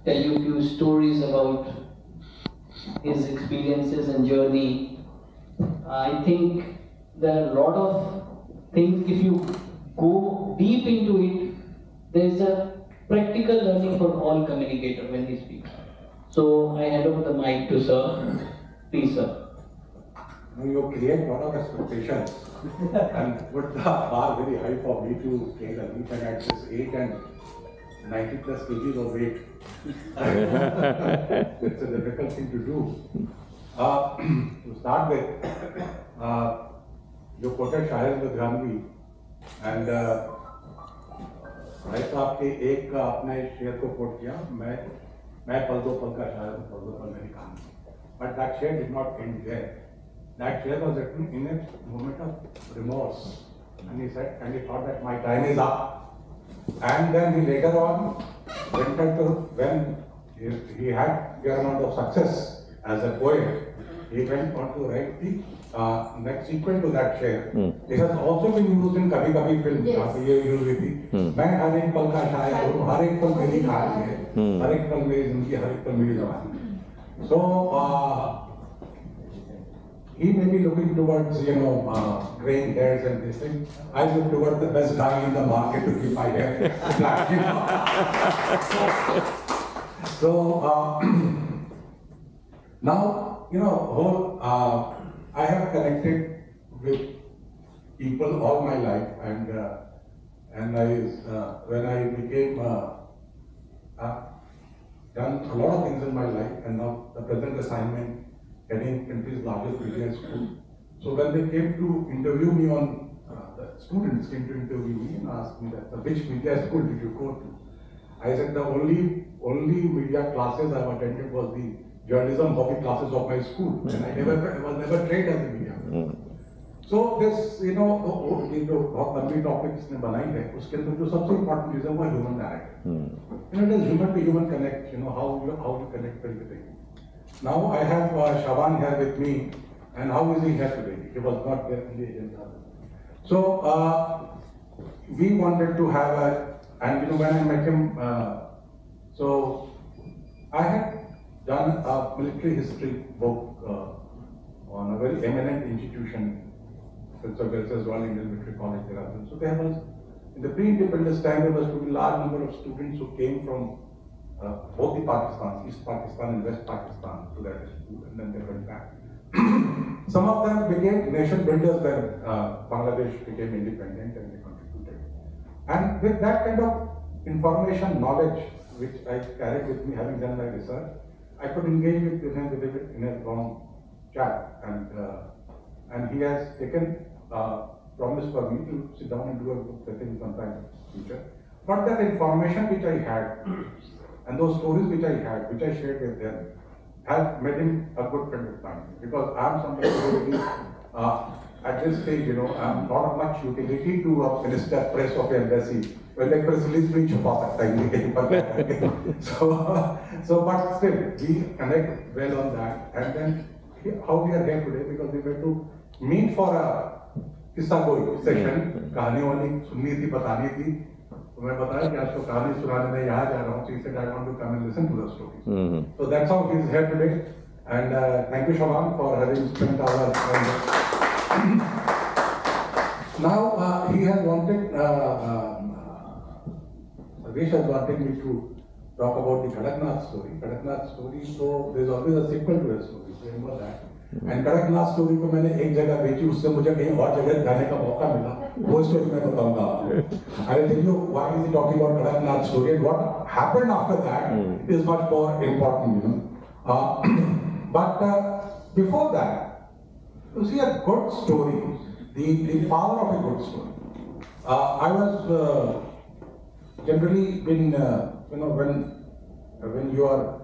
tell you a few stories about his experiences and journey. I think there are a lot of things, if you go deep into it, there's a practical learning for all communicators when he speaks. So I hand over the mic to sir. Please, sir. You create a lot of expectations and put the bar very high for me to take a leap, and at this age and 90 plus kgs of weight, it's a difficult thing to do. To start with, you quoted Shahir Gandhi, and भाई साहब के एक अपने शेर को coat किया, मैं पल दो पल का शायर हूँ, पल दो पल मेरी कहानी. But that share did not end there. That share was written in a moment of remorse, and he said, and he thought that my time is up. And then he later on went to, when he had the amount of success as a poet, he went on to write the next sequel to that share. It has also been used in Kabhi Kabhi film. Yes. ये use हुई थी. मैं हर एक पल का शायर हूँ, हर एक पल मेरी कहानी है, हर एक पल मेरी जिंदगी, हर एक पल मेरी जवानी. So he may be looking towards, graying hairs and this thing. I look towards the best guy in the market to keep my hair black. So now, I have connected with people all my life, and when I became done a lot of things in my life, and now the present assignment heading country's largest media school. So when they came to interview me the students came to interview me and asked me that, which media school did you go to? I said the only media classes I've attended was the journalism hobby classes of my school, and I was never trained as a media. So this, जो बहुत लंबी topics ने बनाई है, उसके अंदर जो सबसे इम्पोर्टेंट चीज है वो human direct. It is human to human connect. How you connect with everything. Now I have Shaban here with me, and how is he here today? He was not there in the agenda. So we wanted to have and when I met him, so I had done a military history book on a very eminent institution, Royal Indian Military College, Dehradun. So there was, in the pre-independence time, there was a large number of students who came from both the Pakistan, East Pakistan and West Pakistan, to that school, and then they went back. Some of them became nation builders when Bangladesh became independent, and they contributed. And with that kind of information, knowledge, which I carried with me, having done my research, I could engage with him in a long chat, and he has taken promise for me to sit down and do a book with him sometime in the future. But that information which I had, and those stories which I had, which I shared with them, have made him a good friend of mine. Because I am somebody who at this stage, I'm not of much utility to a minister, press of the embassy. When the press release reach about that so but still, we connect well on that. And then how we are here today, because we were to meet for a किस्सा session, कहानी वाली सुननी थी, बतानी थी. तो मैं बताया कि आज को कहानी सुनाने मैं यहाँ जा रहा हूँ. So he said, I want to come and listen to the stories. So that's how he is here today. And thank you, Shaban, for having spent our time. Now he has wanted, Rajesh has wanted me to talk about the Kadaknath story. So there's always a sequel to a story. So remember that. And Kadaknath story को मैंने एक जगह बेची, उससे मुझे कहीं और जगह जाने का मौका मिला. वो स्टोरी मैं बताऊंगा आपको. I will tell you why is he talking about Kadaknath story, and what happened after that is much more important, But before that, you see a good story, the power of a good story. I was generally when you are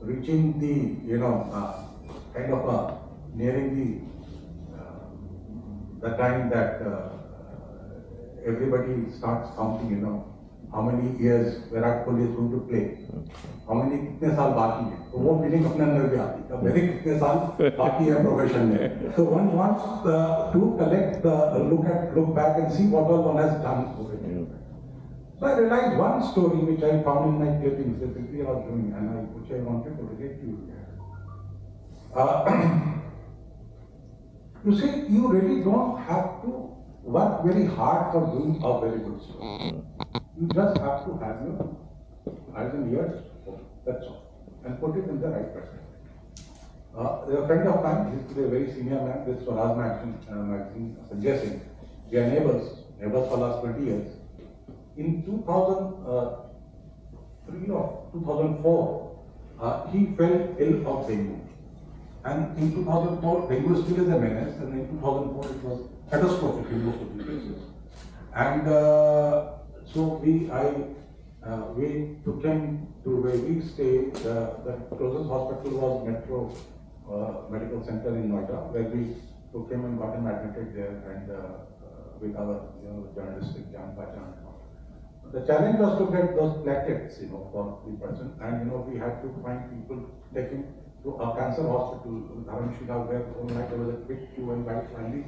reaching the kind of nearing the time that everybody starts counting, how many years Virat Kohli is going to play, how many कितने साल बाकी हैं, तो वो feeling अपने अंदर भी आती है, मेरे कितने साल बाकी है प्रोफेशन में. So one wants to collect, look back and see what all one has done over it. So I realized one story which I found in my clippings that I was doing, and which I wanted to relate to you here. You see, you really don't have to work very hard for doing a very good story. You just have to have your eyes and ears, that's all, and put it in the right perspective. A friend of mine, he's today a very senior man, this Swaraj magazine, Sanjay Singh. We are neighbors for last 20 years. In 2003 or 2004, he fell ill of dengue. And in 2004, dengue still is a menace, and in 2004 it was catastrophic in most of the cases. And so we took him to where we stay. The closest hospital was Metro Medical Center in Noida, where we took him and got him admitted there, and with our journalistic Jan Pachan. The challenge was to get those platelets, for the person, and we had to find people, take him to a cancer hospital, Dharamshila, where overnight there was a quick queue, and by finally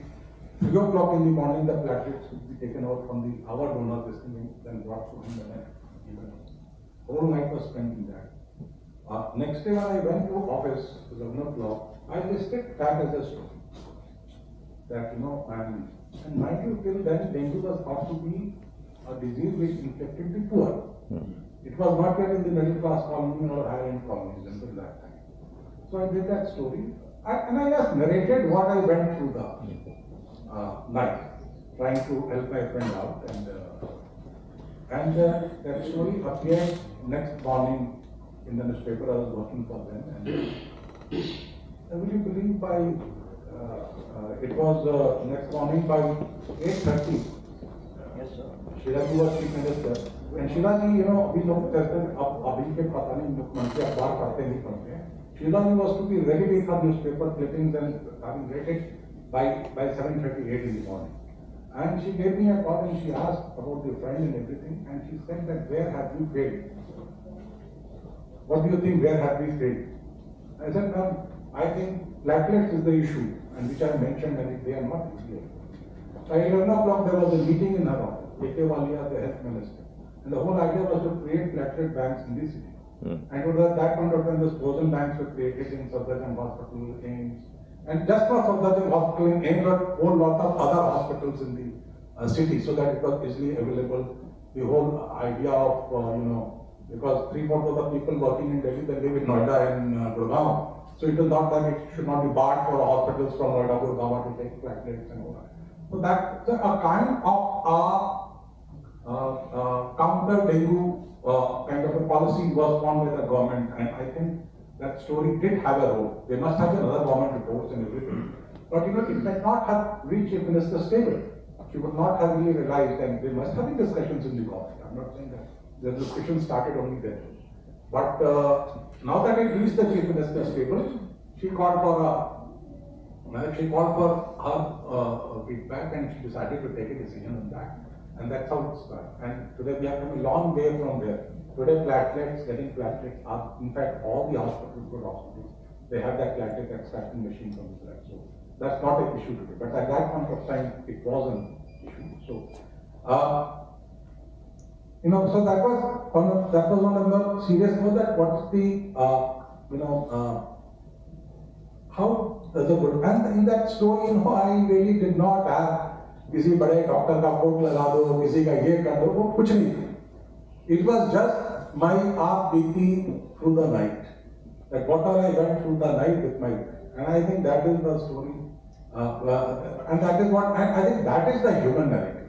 3 o'clock in the morning the platelets would be taken out from our donor system, then brought to him, and then whole night was spent in that. Next day when I went to office, to 11 o'clock, I listed that as a story. That, and mind you, till then, dengue was thought to be a disease which infected the poor. It was not yet in the middle class colony or higher end colonies until that time. So I did that story, and I just narrated what I went through the night, trying to help my friend out, and that story appeared next morning in the newspaper. I was working for them, and will you believe it was next morning by 8:30. Yes, sir. Shri was Chief Minister, and Shri, we लोग कहते हैं अभी के पता नहीं मुख्यमंत्री अखबार पढ़ते नहीं पढ़ते हैं. Shri was to be ready with her newspaper clippings and having read it by 7:38 in the morning. And she gave me a call and she asked about your friend and everything, and she said that where have you failed? What do you think, where have we failed? I said, ma'am, I think platelets is the issue, and which I mentioned, and they are not clear. At 11 o'clock there was a meeting in her office, A.K. Walia, the health minister, and the whole idea was to create platelet banks in the city. And at that point of time, those frozen banks were created in Sidharth Hospital, AIMS, and just not Sidharth Hospital in AIMS, but a whole lot of other hospitals in the city, so that it was easily available. The whole idea of, because 3/4 of the people working in Delhi, they live in Noida and Gurgaon. So it is not that it should not be barred for hospitals from Noida, Gurgaon to take platelets and all that. So that's a kind of counter dengue kind of a policy was formed by the government, and I think that story did have a role. They must have another government reports and everything, but it might not have reached Chief Minister's table. She would not have really realized, and there must have been discussions in the government. I'm not saying that the discussion started only then. But now that it reached the Chief Minister's table, she called for her feedback, and she decided to take a decision on that. And that's how it started. And today we have come a long way from there. Today getting platelets are, in fact, all the good hospitals, they have that platelet extracting machine from the blood. So that's not an issue today. But at that point of time, it was an issue. So, so that was one of the serious note that what's the, how the good, and in that story, I really did not have किसी बड़े doctor का coat लगा दो, किसी का ये कर दो, वो कुछ नहीं. It was just my beating through the night. Like whatever I went through the night with my friend. And I think that is the story. And that is what, and I think that is the human narrative.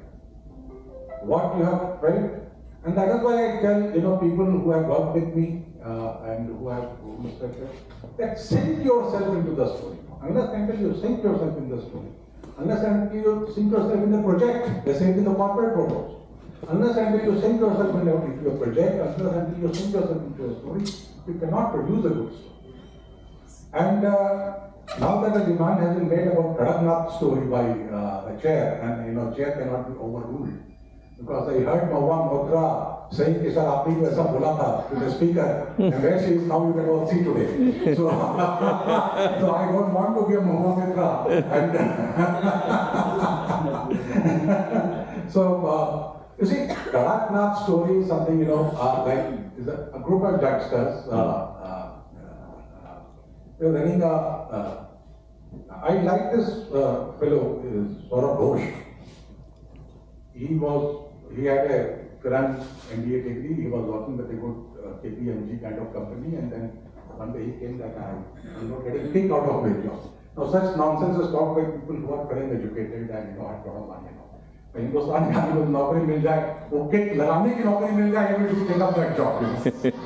What you have felt, and that is why I tell, people who have worked with me, and who have that sink yourself into the story. Unless until you sink yourself in the story. Unless until you sink yourself in the project, the same with the corporate photos. Unless until you sink yourself into a project, unless until you sink yourself into a story, you cannot produce a good story. And now that a demand has been made about Kadaknath story by the chair, and chair cannot be overruled. Because I heard Mahua Motra saying, कि sir आपने को ऐसा बोला था to the speaker, and where she is now you can all see today. So, so I don't want to give Mahua Motra. And so You see, Kadaknath's story is something, like, is a group of youngsters, they're running I like this fellow, Saurabh Ghosh. He had a current MBA degree, he was working with a good KPMG kind of company, and then one day he came that I'm not getting kicked out of my job. Now such nonsense is talked by people who are very educated and had a lot of money. Hindustan में आदमी को नौकरी मिल जाए, वो kick लगाने की नौकरी मिल जाए, he will take up that job.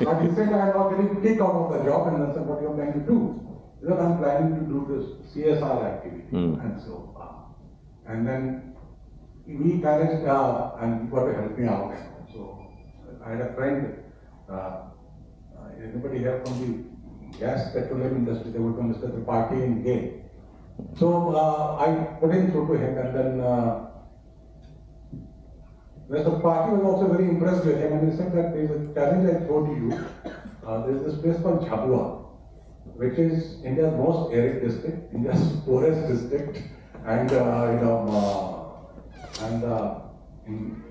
But he said I'm not getting kicked out of the job, and that's what you're planning to do. Because I'm planning to do this CSR activity, and so and then we managed and he got to help me out. So I had a friend. Anybody here from the gas petroleum industry? They would know Mr. Tripathi in Gay. So I put him through to him, and then Mr. Tripathi was also very impressed with him, and he said that there is a challenge I throw to you. There is this place called Jhabua, which is India's most arid district, India's poorest district, and in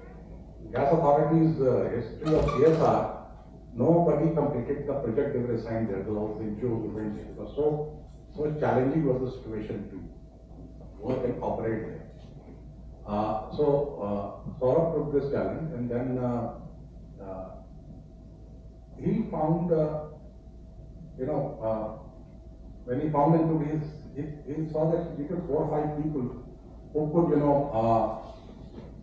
gas authorities' history of CSR, nobody completed the project they were assigned there. There was it was so challenging was the situation to work and operate there. So Saurabh took this challenge, and then he found, when he found into his, he saw that he could 4 or 5 people who could,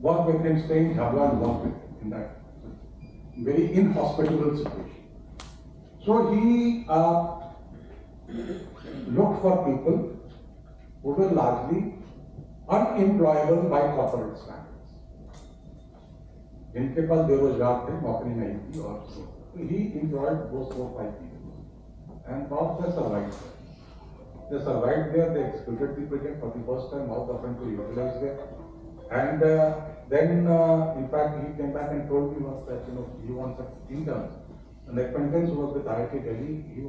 work with him, stay in Jhabua and work with him in that very inhospitable situation. So he looked for people who were largely unemployable by corporate standards. जिनके पास बेरोजगार थे, नौकरी नहीं थी, और he employed those 4 or 5 people, and now they survived there. They survived there. They executed the project for the first time. All the friends were utilized there, and then in fact he came back and told me once that he wants an intern. And the acquaintance who was with IIT Delhi, he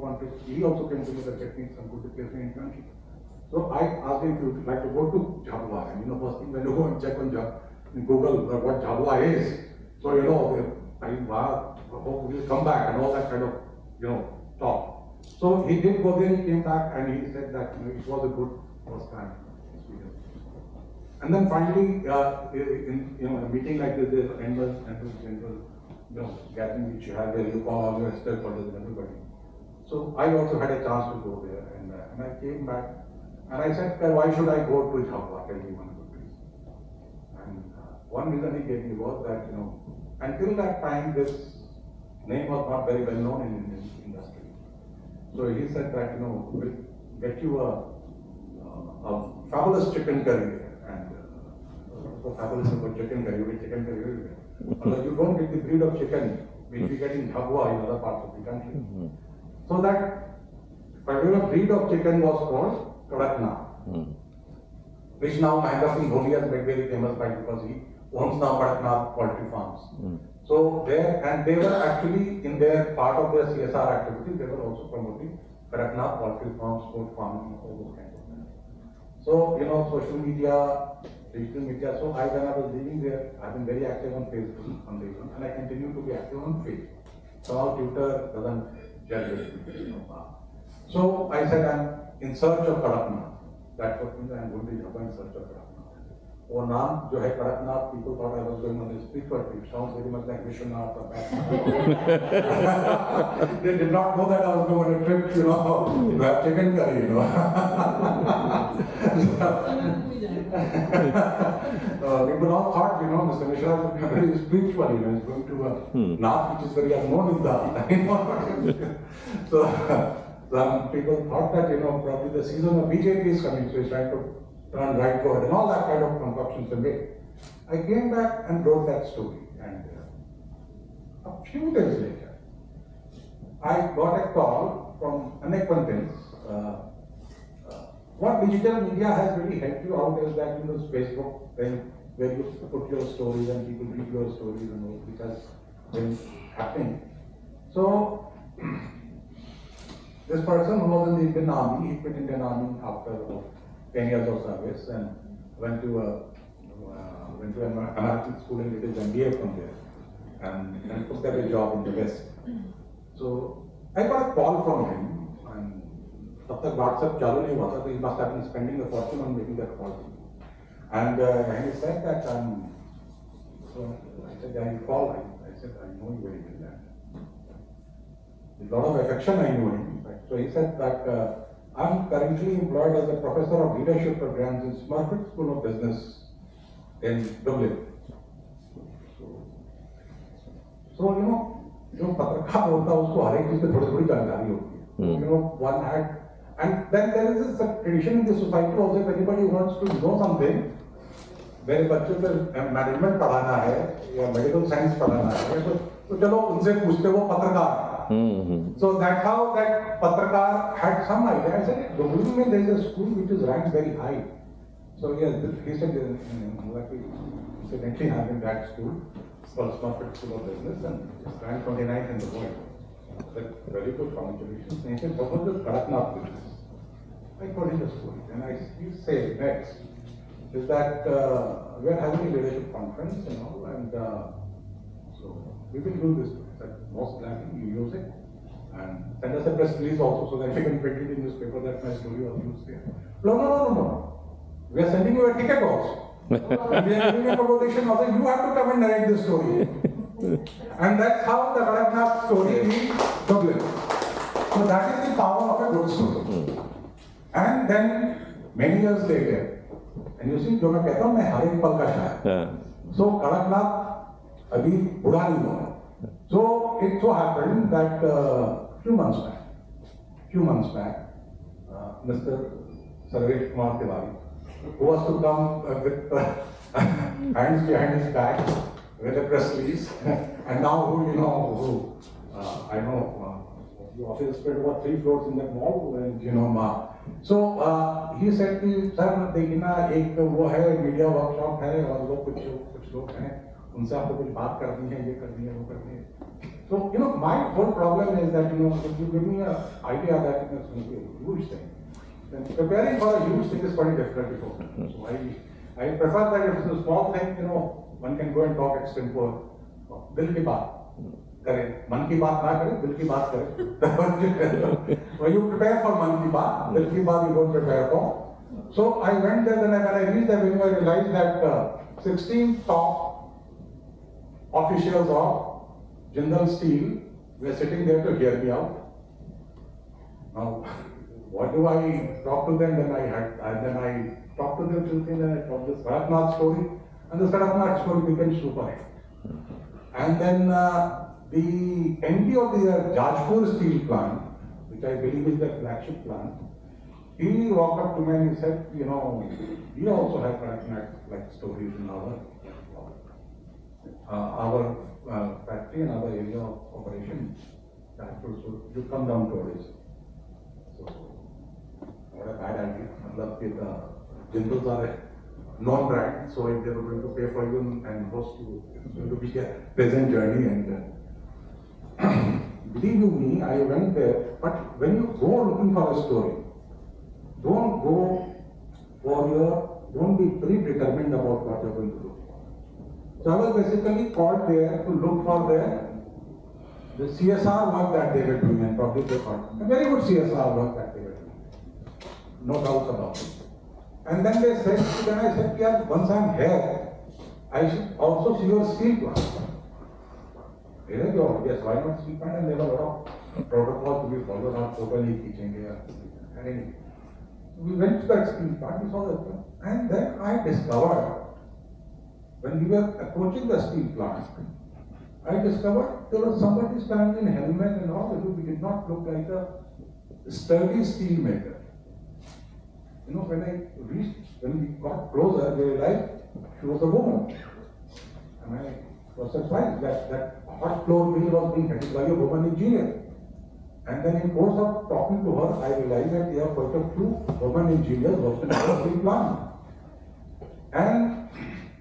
also came to me that get me some good replacement internship. So I asked him if he would like to go to Jhabua, and first thing when you go and check on Google what Jhabua is, so I hope he will come back and all that kind of talk. So he did go there, he came back, and he said that it was a good first time experience. And then finally, in a meeting like this, there's an annual gathering which you have where you call all your stakeholders and everybody. So I also had a chance to go there, and I came back, and I said, why should I go to Jhabua? Tell me one good reason. And one reason he gave me was that until that time this name was not very well known in Indian industry. So he said that we'll get you a fabulous chicken curry, and so fabulous about chicken curry, we chicken curry. Although you don't get the breed of chicken which we get in Jhabua in other parts of the country. So that particular breed of chicken was called Kadaknath, which now Mahendra Singh Dhoni has made very famous by, because he owns now Kadaknath poultry farms. So they were actually in their part of their CSR activity, they were also promoting Kadaknath poultry farms, goat farming, all those kinds of things. So social media, digital media. So when I was living there, I've been very active on Facebook, and I continue to be active on Facebook. So our Twitter doesn't gel with me. So I said I'm in search of Kadaknath. That's what means I'm going to Jhabua in search of Kadaknath. Or naam jo hai Kadaknath, people thought I was going on a spiritual trip. Sounds very much like Vishwanath or that. They did not know that I was going on a trip, to have chicken curry, People all thought, Mr. Mishra is very spiritual, he's going to a Nath which is very unknown in the So some people thought that, probably the season of BJP is coming, so he's trying to turn right forward, and all that kind of concoctions were made. I came back and wrote that story, and a few days later, I got a call from an acquaintance. What digital media has really helped you out is that Facebook, where you put your stories and people read your stories and all, which has been happening. So this person who was in the Indian Army, he quit Indian Army after 10 years of service and went to a went to an American school and did his MBA from there. And took that a job in the West. So I got a call from him, and तब तक WhatsApp चालू नहीं हुआ था, so he must have been spending a fortune on making that call. And he said that, so I said, yeah, you call. I said, I know you very well. With a lot of affection, I know him. In fact. So he said that I'm currently employed as a professor of leadership programs in Smurfit School of Business in Dublin. So you know, जो पत्रकार होता है उसको हर एक चीज पे थोड़ी जानकारी होती है. You know, one had, and then there is this tradition in the society also. If anybody wants to know something, मेरे बच्चों को मैनेजमेंट पढ़ाना है या मेडिकल साइंस पढ़ाना है, तो चलो उनसे पूछते वो पत्रकार है. So that's how that पत्रकार had some idea. I said, Dublin there is a school which is ranked very high. So yes, he said, incidentally I'm in that school. It's called Smurfit School of Business, and it's ranked 29th in the world. That's very good, congratulations. And he said, what was the Karaknath business? I told him the story, and he said next is that we are having a leadership conference, you know, and so we will do this. That most likely you use it, and send us a press release also so that we can print it in newspaper that my story was used there. No. We are sending you a ticket also. We are giving a proposition also. You have to come and narrate this story. And that's how the Karaknath story is Dublin. So that is the power of a good story. And then many years later, and you see, जो मैं कहता हूँ मैं हर एक पल का शायर. So Karaknath अभी बुढ़ा नहीं हुआ. So it so happened that few months back, Mr. Sarvesh Kumar Tiwari, who was to come with hands behind his back with a press release, and now who I know the office spread over 3 floors in that mall, and you know so he said कि sir देखिए ना एक वो है media workshop है और वो कुछ लोग हैं उनसे आपको कुछ बात करनी है ये करनी है वो करनी है. So you know my whole problem is that you know if you give me an idea that it is going to be a huge thing, then preparing for a huge thing is quite difficult before. So I prefer that if it's a small thing, you know, one can go and talk extempore. दिल की बात करें, मन की बात ना करें, दिल की बात करें. When you prepare for मन की बात, दिल की बात you don't prepare for. So I went there, and when I reached the venue, I realized that 16 top officials of Jindal Steel were sitting there to hear me out. Now, what do I talk to them? Then I talked to them till then I told this Karaknath story, and this Karaknath story became super hit. And then the MD of the Jajpur steel plant, which I believe is the flagship plant, he walked up to me and he said, you know, we also have like stories in our factory and our area of operation. Jajpur, so you come down to us. So, what a bad idea. The Jindals are a non-brand, so if they were going to pay for you and host you, it's going to be a pleasant journey. And believe you me, I went there. But when you go looking for a story, don't be predetermined about what you're going to do. So I was basically called there to look for the CSR work that they were doing, and probably they thought a very good CSR work that they were doing. No doubts about it. And then they said, then I said, yeah, once I'm here, I should also see your steel plant. They said, oh, yes, why not steel plant? And there were a lot of protocols to be followed, not totally teaching here. And anyway, we went to that steel plant, we saw that plant. And then I discovered, when we were approaching the steel plant, I discovered there was somebody standing in helmet and all, who did not look like a sturdy steel maker. You know, when we got closer, we realized she was a woman. And I was surprised that hot floor mill was being headed by a woman engineer. And then in course of talking to her, I realized that there are quite a few women engineers working on the steel plant. And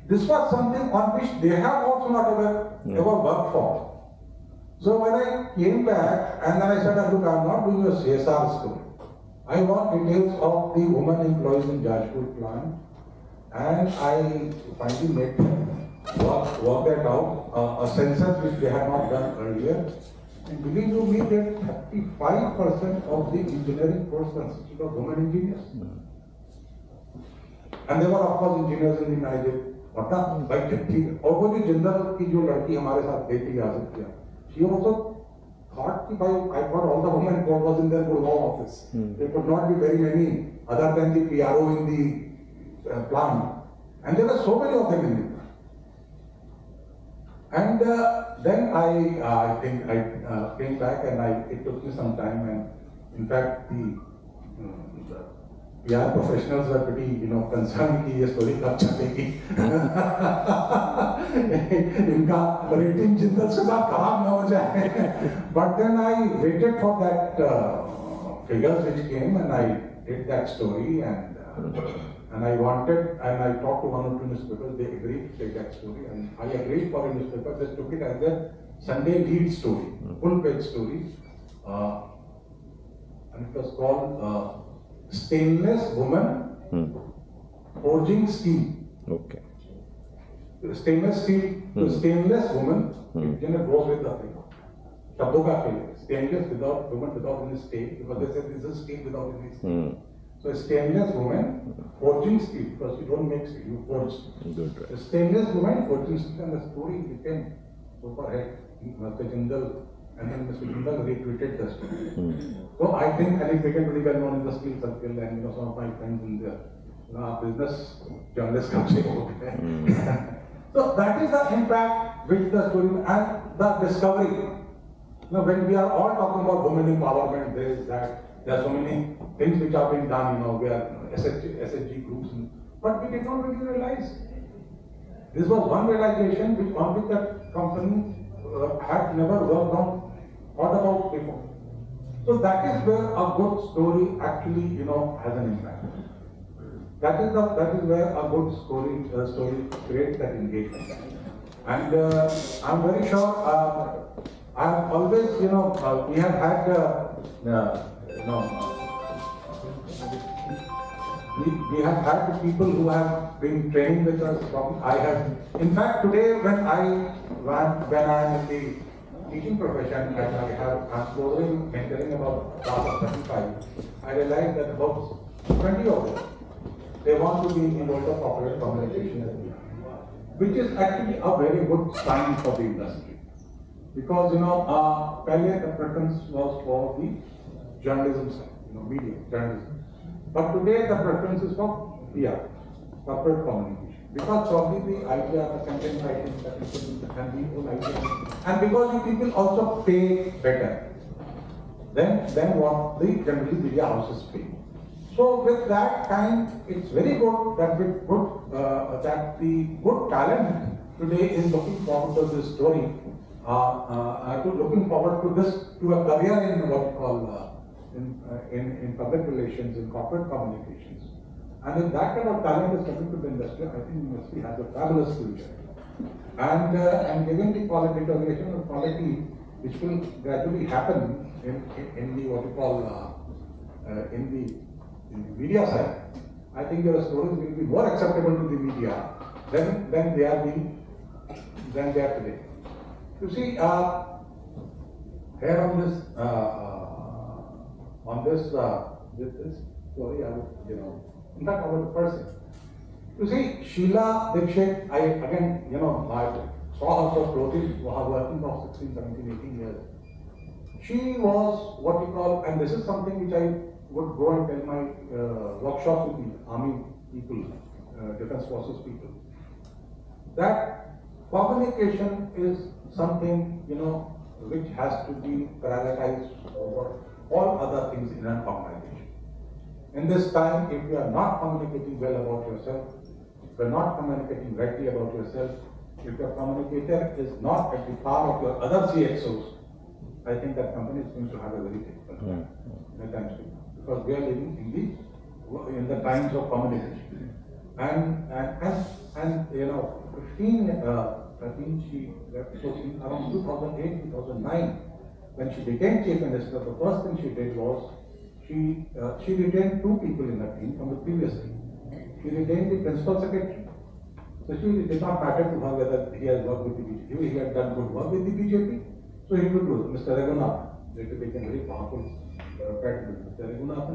this was something on which they have also not ever worked for. So when I came back, and then I said, look, I'm not doing a CSR story. I want details of the women employees in Jajpur plant And I finally made them work that out, a census which they had not done earlier. And believe you me, that 35% of the engineering force consisted of women engineers. And there were of course engineers in the management. पता भाई ठीक है और वो जो जिंदल की जो लड़की हमारे साथ गई थी याद किया she also thought कि भाई I thought all the women was in their Gurgaon office. There could not be very many other than the PRO in the plant, and there were so many of them in the plant. And then I think I came back, and it took me some time, and in fact the PR professionals were pretty, concerned कि ये story कब छपेगी, इनका rating Jindal के साथ खराब न हो जाए. But then I waited for that figures which came, and I did that story, and I wanted, and I talked to one or two newspapers. They agreed to take that story, and I agreed for a newspaper. They took it as a Sunday lead story, full page story, and it was called. Stainless woman forging steel. Okay. Stainless steel to stainless woman. It goes with the thing. शब्दों का खेल. Stainless without woman without any steel, because they said this is steel without any steel. So a stainless woman forging steel, because you don't make steel, you forge. Good, right. A stainless woman forging steel, and the story became super hit. Mr. Jindal. And then Mr. Jindal retweeted the story. So I think, and it became pretty well known in the steel circle, and some of my friends in the business journalists come say, okay. So that is the impact which the story and the discovery. When we are all talking about women empowerment, there is that. There are so many things which are being done, we are SHG groups, but we did not really realize. This was one realization which that company had never worked on, thought about before. So that is where a good story actually, has an impact. That is where a good story creates that engagement. And I'm very sure I have always, we have had, we have had people who have been training with us. I have, in fact, today when I am in the teaching profession, and I'm closing mentoring about class of 35, I realized that about 20 of them, they want to be in world of corporate communication as well, which is actually a very good sign for the industry. Because, earlier the preference was for the journalism side, media, journalism. But today the preference is for PR, corporate communication. Because probably the idea, the content writing, the people can be whole idea. And because you people also pay better than what the generally media houses pay. So with that kind, it's very good that that the good talent today is looking forward to this story, looking forward to a career in what you call in public relations, in corporate communications. And if that kind of talent is coming to the industry, I think industry has a fabulous future. And given the quality determination of quality, which will gradually happen in the what you call in the media side, I think your stories will be more acceptable to the media than they are today. You see, here on this story, I would, in fact, I would person. You see, Sheila Dikshit, I saw her for clothing, working for 16, 17, 18 years. She was what you call, and this is something which I would go and tell my workshops with the army people, defense forces people, that communication is something, which has to be prioritized over all other things in an organization. In this time, if you are not communicating well about yourself, if you are not communicating rightly about yourself, if your communicator is not at the par of your other CXOs, I think that company is going to have a very difficult time in the times to come. Because we are living in the times of communication. And 13, she left, so around 2008, 2009, when she became chief minister, the first thing she did was she retained 2 people in her team from the previous team. She retained the principal secretary. So she, it did not matter to her whether he has worked with the BJP. He had done good work with the BJP, so he would do it. Mr. Raghunath, later became very powerful president. Mr. Raghunath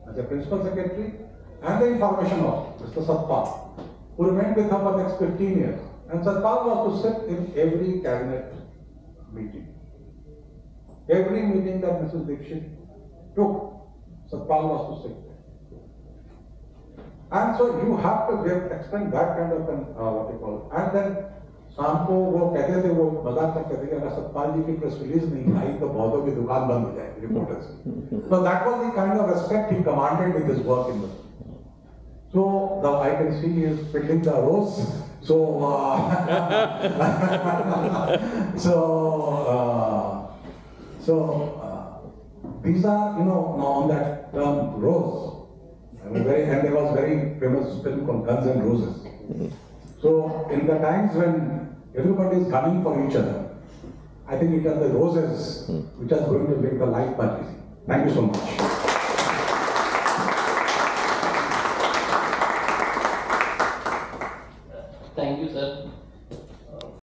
as a principal secretary, and the information officer, Mr. Satpal, who remained with her for the next 15 years. And Satpal was to sit in every cabinet meeting. Every meeting that Mrs. Dixit took, Satpal was to sit there. And so you have to extend that kind of an what you call. And then शाम को वो कहते थे, वो मजाक में कहते थे, अगर सतपाल जी की प्रेस रिलीज नहीं आई तो बहुतों की दुकान बंद हो जाएगी रिपोर्टर्स की. So that was the kind of respect he commanded with his work in the. So now I can see he is filling the rose. So these are, you know, on that term rose. And there was very famous film called Guns and Roses. So in the times when everybody is gunning for each other, I think it are the roses which are going to make the life much easy. Thank you so much. Thank you, sir.